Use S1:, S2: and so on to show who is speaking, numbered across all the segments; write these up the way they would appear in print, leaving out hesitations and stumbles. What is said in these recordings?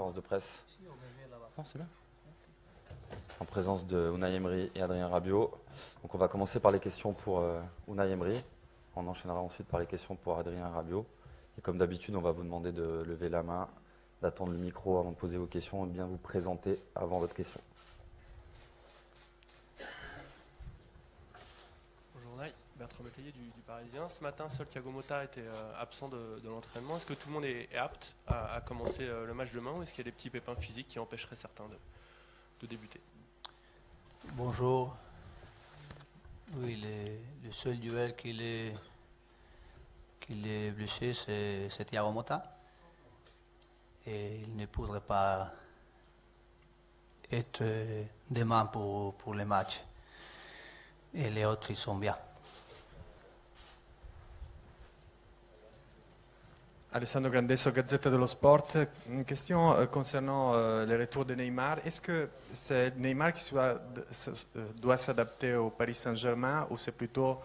S1: conférence de presse. Non, c'est bien. En présence de Unai Emery et Adrien Rabiot. Donc on va commencer par les questions pour Unai Emery. On enchaînera ensuite par les questions pour Adrien Rabiot. Et comme d'habitude, on va vous demander de lever la main, d'attendre le micro avant de poser vos questions et de bien vous présenter avant votre question.
S2: Bonjour Unai, Bertrand Métayer du Parisien. Ce matin, seul Thiago Motta était absent de l'entraînement. Est-ce que tout le monde est apte à commencer le match demain ou est-ce qu'il y a des petits pépins physiques qui empêcheraient certains de débuter?
S3: Bonjour. Oui, le seul duel qu'il est blessé, c'est Thiago Motta. Et il ne pourrait pas être demain pour le match. Et les autres, ils sont bien.
S4: Alessandro Grandesso, Gazzetta dello Sport. Une question concernant le retour de Neymar. Est-ce que c'est Neymar qui doit s'adapter au Paris Saint-Germain ou c'est plutôt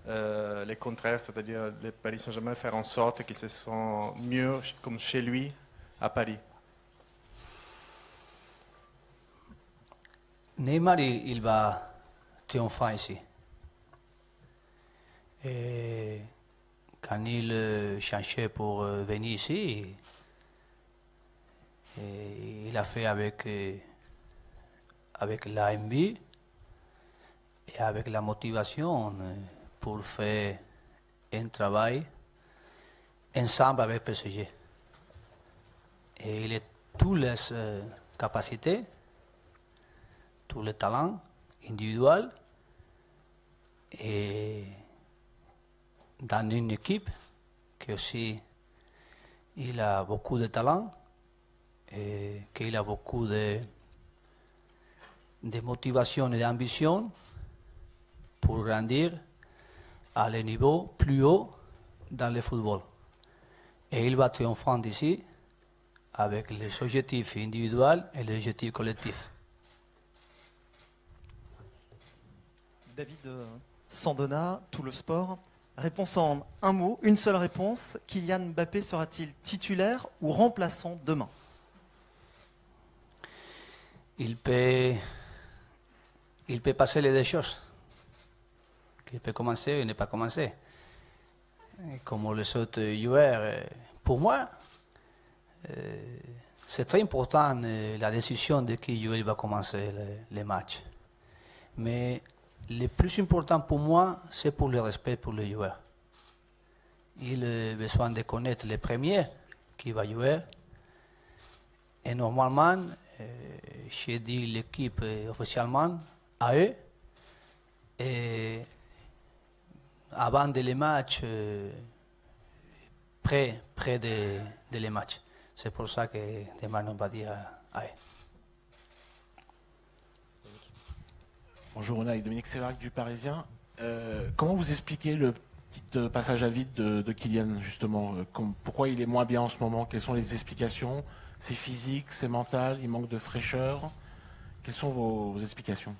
S4: le contraire, c'est-à-dire le Paris Saint-Germain faire en sorte qu'il se sent mieux comme chez lui à Paris?
S3: Neymar, il va triompher ici. Et quand il cherchait pour venir ici, il a fait avec l'AMB et avec la motivation pour faire un travail ensemble avec PSG. Et il a toutes les capacités, tous les talents individuels et dans une équipe qui aussi il a beaucoup de talent et qu'il a beaucoup de motivation et d'ambition pour grandir à le niveau plus haut dans le football. Et il va triompher d'ici avec les objectifs individuels et les objectifs collectifs.
S5: David Sandona, Tout le Sport. Réponse en un mot, une seule réponse. Kylian Mbappé sera-t-il titulaire ou remplaçant demain?
S3: Il peut passer les deux choses. Il peut commencer et ne pas commencer. Comme les autres joueurs, pour moi, c'est très important la décision de qui joueur va commencer les matchs. Mais le plus important pour moi, c'est pour le respect pour les joueurs. Il a besoin de connaître les premiers qui va jouer. Et normalement, j'ai dit l'équipe officiellement à eux. Et avant de les matchs, près de les matchs. C'est pour ça que demain on va dire à eux.
S6: Bonjour Unai, Dominique Séverac du Parisien. Comment vous expliquez le petit passage à vide de Kylian, justement? Pourquoi il est moins bien en ce moment? Quelles sont les explications? C'est physique, c'est mental, il manque de fraîcheur? Quelles sont vos explications?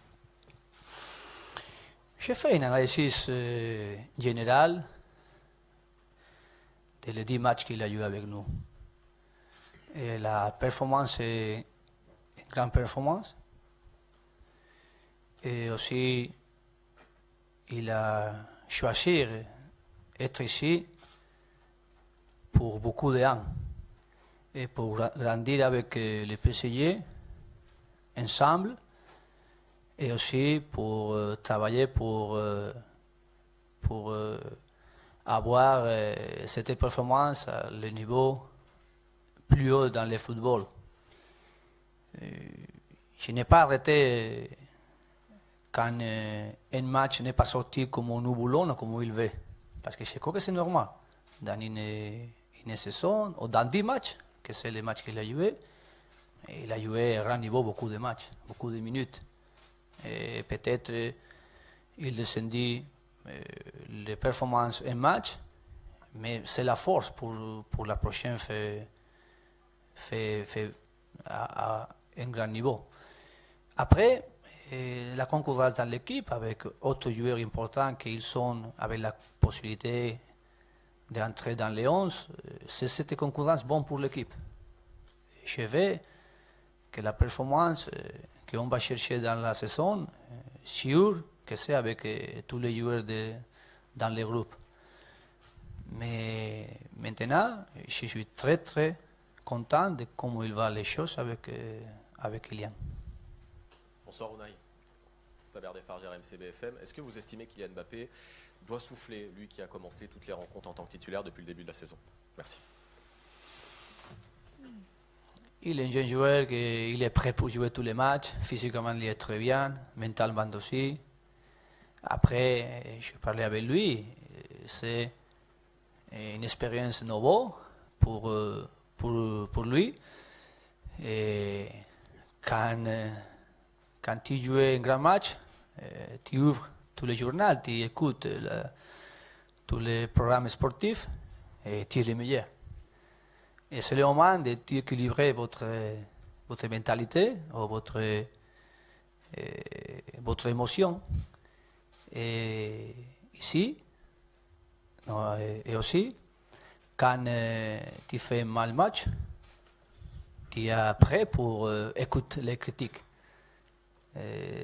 S3: J'ai fait une analyse générale des 10 matchs qu'il a joué avec nous. Et la performance est une grande performance. Et aussi, il a choisi d'être ici pour beaucoup d'ans et pour grandir avec le PSG ensemble et aussi pour travailler pour avoir cette performance à le niveau plus haut dans le football. Je n'ai pas arrêté quand un match n'est pas sorti comme nous voulons, comme il veut. Parce que je crois que c'est normal. Dans une saison, ou dans 10 matchs, que c'est le match qu'il a joué, il a joué à grand niveau beaucoup de matchs, beaucoup de minutes. Et peut-être il descendit les performances en match, mais c'est la force pour la prochaine fait à un grand niveau. Après, la concurrence dans l'équipe avec d'autres joueurs importants qui sont avec la possibilité d'entrer dans les 11, c'est cette concurrence bonne pour l'équipe. je veux que la performance qu'on va chercher dans la saison, sûr que c'est avec tous les joueurs dans le groupe. Mais maintenant, je suis très très content de comment il va les choses avec Kylian.
S7: Bonsoir Unai. Saber Defarger, RMC BFM. Est-ce que vous estimez que Kylian Mbappé doit souffler, lui qui a commencé toutes les rencontres en tant que titulaire depuis le début de la saison? Merci.
S3: Il est un jeune joueur il est prêt pour jouer tous les matchs. Physiquement, il est très bien. Mentalement aussi. Après, je parlais avec lui. C'est une expérience nouvelle pour lui. Et quand tu joues un grand match, tu ouvres tous les journaux, tu écoutes tous les programmes sportifs et tu es le meilleur. Et c'est le moment d'équilibrer votre mentalité ou votre émotion. Et ici, et aussi, quand tu fais un mal match, tu es prêt pour écouter les critiques.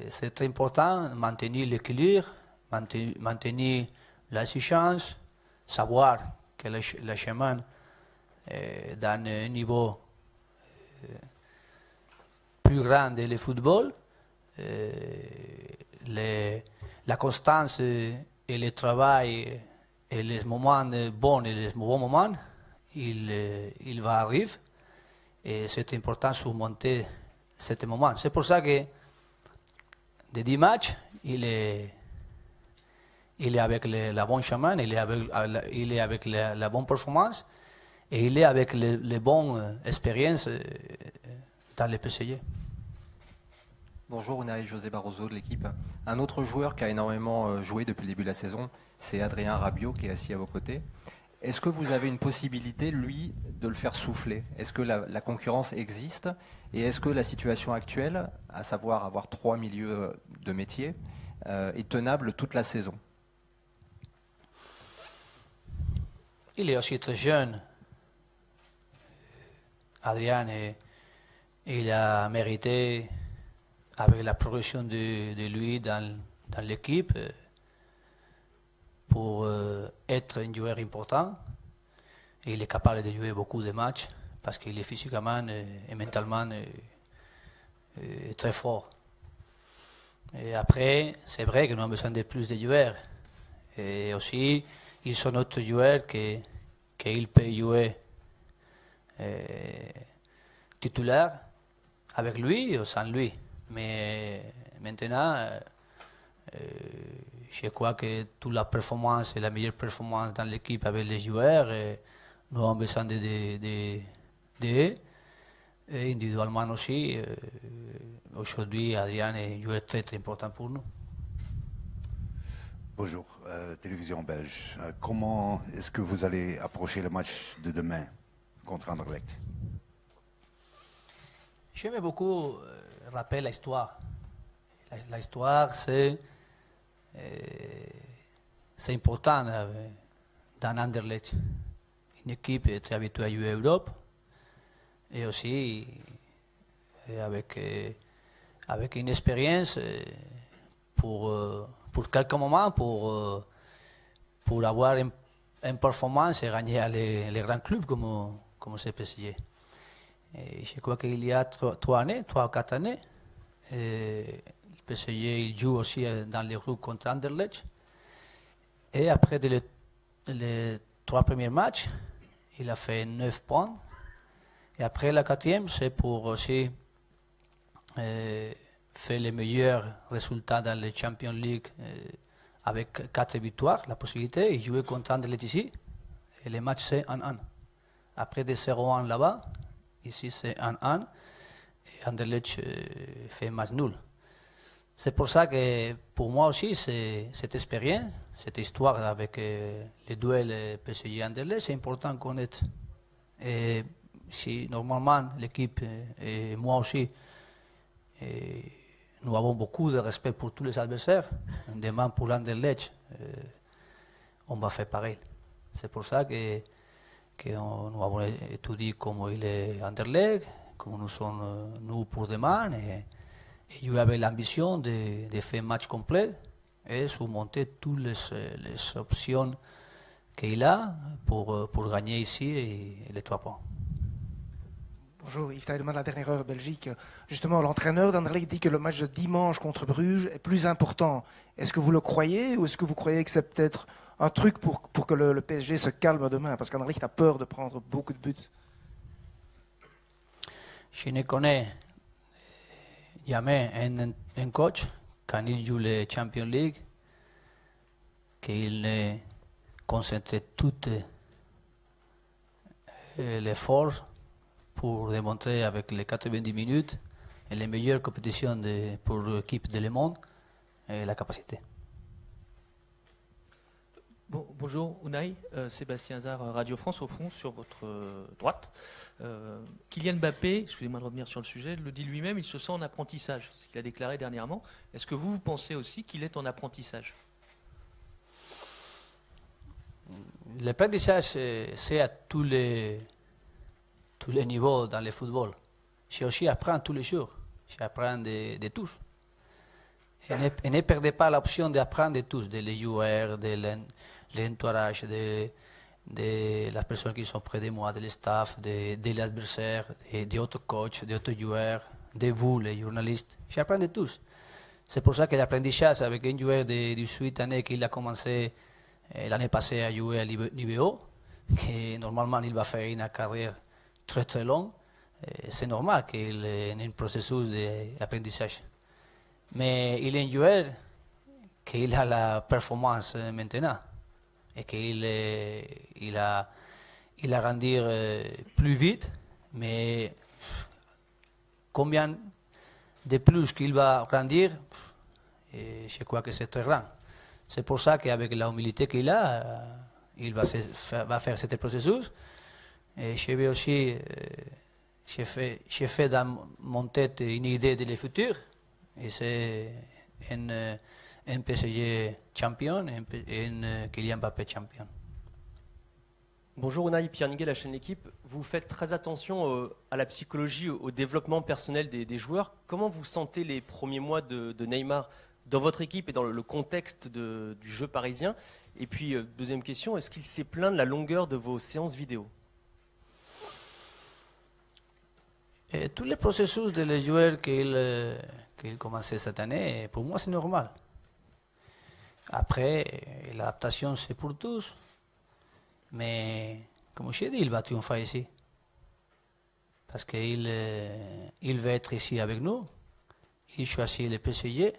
S3: C'est très important de maintenir l'équilibre, maintenir l'exigence, savoir que le chemin dans un niveau plus grand de le football, la constance et le travail et les moments bons et les mauvais moments, il va arriver et c'est important de surmonter ce moment. C'est pour ça que de 10 matchs, il est avec la bonne chemin, il est avec la bonne performance et il est avec les bonnes expériences dans le PSG.
S8: Bonjour, Unai, José Barroso de l'équipe. Un autre joueur qui a énormément joué depuis le début de la saison, c'est Adrien Rabiot qui est assis à vos côtés. Est-ce que vous avez une possibilité, lui, de le faire souffler? Est-ce que la concurrence existe? Et est-ce que la situation actuelle, à savoir avoir 3 milieux de métier, est tenable toute la saison?
S3: Il est aussi très jeune. Adrien, il a mérité, avec la progression de lui dans l'équipe, pour être un joueur important. Et il est capable de jouer beaucoup de matchs parce qu'il est physiquement et mentalement très fort. Et après, c'est vrai que nous avons besoin de plus de joueurs. Et aussi, ils sont d'autres joueurs qu'ils peuvent jouer titulaire avec lui ou sans lui. Mais maintenant, je crois que toute la performance et la meilleure performance dans l'équipe avec les joueurs, nous avons besoin d'eux. Et individuellement aussi, aujourd'hui, Adrien est un joueur très, très important pour nous.
S9: Bonjour, télévision belge. Comment est-ce que vous allez approcher le match de demain contre Anderlecht?
S3: J'aime beaucoup rappeler l'histoire. L'histoire, c'est important dans Anderlecht. Une équipe très habituée à jouer en Europe et aussi avec une expérience pour quelques moments, pour avoir une performance et gagner les grands clubs comme c'est PSG. Et je crois qu'il y a 3 ou 4 années, le PSG il joue aussi dans les groupes contre Anderlecht. Et après les 3 premiers matchs, il a fait 9 points. Et après la 4e, c'est pour aussi faire les meilleurs résultats dans la Champions League avec 4 victoires, la possibilité. Il jouait contre Anderlecht ici. Et le match c'est 1-1. Après des 0-1 là-bas, ici c'est 1-1. Et Anderlecht fait match nul. C'est pour ça que pour moi aussi, cette expérience, cette histoire avec les duels PSG Anderlecht, c'est important de connaître. Et si normalement l'équipe et moi aussi, nous avons beaucoup de respect pour tous les adversaires, demain pour l'Anderlecht, on va faire pareil. C'est pour ça que nous avons étudié comment il est Anderlecht, comme nous sommes nous pour demain, et jouer avec l'ambition de faire un match complet et surmonter toutes les options qu'il a pour gagner ici et les 3 points.
S10: Bonjour, Yves Tiedemann, la dernière heure Belgique. Justement, l'entraîneur d'Anderlecht dit que le match de dimanche contre Bruges est plus important. Est-ce que vous le croyez ou est-ce que vous croyez que c'est peut-être un truc pour que le PSG se calme demain? Parce qu'Anderlecht a peur de prendre beaucoup de buts.
S3: Je ne connais jamais un coach, quand il joue la Champions League, qu'il ne concentre tout l'effort pour démontrer avec les 90 minutes et les meilleures compétitions pour l'équipe de Le Monde la capacité.
S11: Bonjour Unai, Sébastien Hazard, Radio France, au fond, sur votre droite. Kylian Mbappé, excusez-moi de revenir sur le sujet, le dit lui-même, il se sent en apprentissage, ce qu'il a déclaré dernièrement. Est-ce que vous pensez aussi qu'il est en apprentissage?
S3: L'apprentissage, c'est à tous les niveaux dans le football. Je aussi apprends tous les jours, j'apprends de tous. Et ne perdez pas l'option d'apprendre de tous, des joueurs, de l'entourage, de las personnes qui sont près de moi, de le staff, de l'adversaire, d'autres coachs, d'autres joueurs, de vous, les journalistes. J'apprends de tous. C'est pour ça que l'apprentissage avec un joueur de 18 années qui a commencé l'année passée à jouer à l'IBO, que normalement il va faire une carrière très très longue, c'est normal qu'il ait un processus d'apprentissage. Mais il est un joueur qui a la performance maintenant et qu'il a grandir plus vite, mais combien de plus qu'il va grandir, je crois que c'est très grand. C'est pour ça qu'avec la humilité qu'il a, il va faire ce processus. Et je vais aussi, j'ai fait dans mon tête une idée de le futur. Et c'est un PSG champion et un Kylian Mbappé champion.
S11: Bonjour Unai, Pierre Niguet, la chaîne L'équipe. Vous faites très attention à la psychologie, au développement personnel des joueurs. Comment vous sentez les premiers mois de Neymar dans votre équipe et dans le contexte du jeu parisien? Et puis, deuxième question, est-ce qu'il s'est plaint de la longueur de vos séances vidéo?
S3: Et tous les processus de les joueurs qu'il commençait cette année, pour moi c'est normal. Après, l'adaptation c'est pour tous. Mais, comme je l'ai dit, il va triompher ici. Parce qu'il veut être ici avec nous. Il choisit le PSG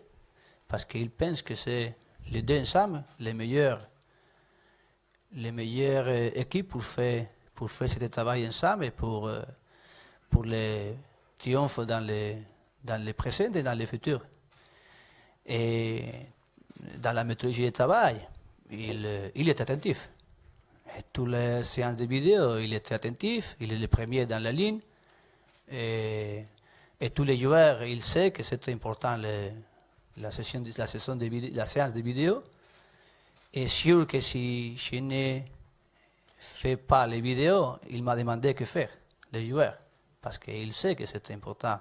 S3: parce qu'il pense que c'est les deux ensemble les meilleures équipes pour faire ce travail ensemble et pour le triomphe dans le présent et dans le futur. Et dans la méthodologie de travail, il est attentif. Et toutes les séances de vidéo, il est attentif, il est le premier dans la ligne. Et tous les joueurs, ils savent que c'est important la séance de vidéo. Et sûr que si je ne fais pas les vidéos, il m'a demandé que faire, les joueurs. Parce qu'il sait que c'est important.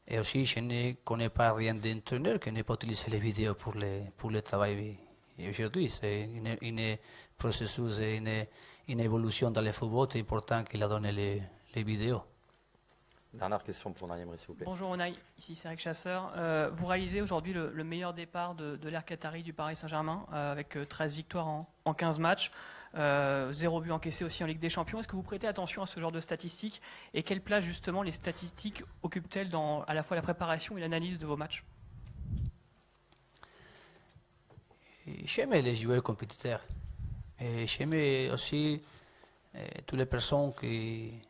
S3: Et aussi, je ne connais pas rien d'entraîneur qui ne pas utiliser les vidéos pour le travail. Et aujourd'hui, c'est un processus et une évolution dans le football. C'est important qu'il a donné les vidéos.
S1: Dernière question pour Unai Emery, s'il vous plaît.
S12: Bonjour Unai, ici c'est Eric Chasseur. Vous réalisez aujourd'hui le meilleur départ de l'ère qatari du Paris Saint-Germain avec 13 victoires en 15 matchs. 0 but encaissé aussi en Ligue des Champions. Est-ce que vous prêtez attention à ce genre de statistiques et quelle place justement les statistiques occupent-elles dans à la fois la préparation et l'analyse de vos matchs?
S3: J'aime les joueurs compétiteurs et j'aime aussi toutes les personnes qui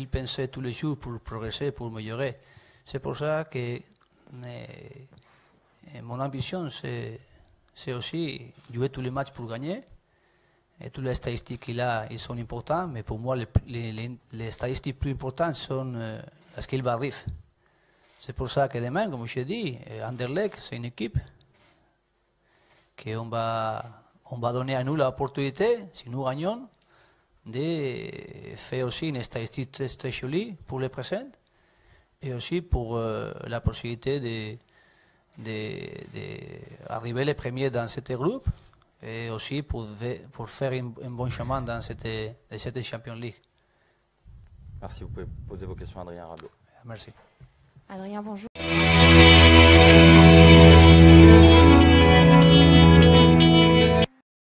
S3: pensaient tous les jours pour progresser, pour améliorer. C'est pour ça que mon ambition c'est aussi jouer tous les matchs pour gagner. Et toutes les statistiques qu'il a, ils sont importants, mais pour moi, les statistiques plus importantes sont ce qu'il va arriver. C'est pour ça que demain, comme je dis, Anderlecht, c'est une équipe qu'on va donner à nous l'opportunité, si nous gagnons, de faire aussi une statistique très, très jolie pour les présents et aussi pour la possibilité d'arriver les premiers dans ce groupe et aussi pour faire un bon chemin dans cette Champions League.
S1: Merci, vous pouvez poser vos questions à Adrien Rabiot.
S3: Merci.
S13: Adrien, bonjour.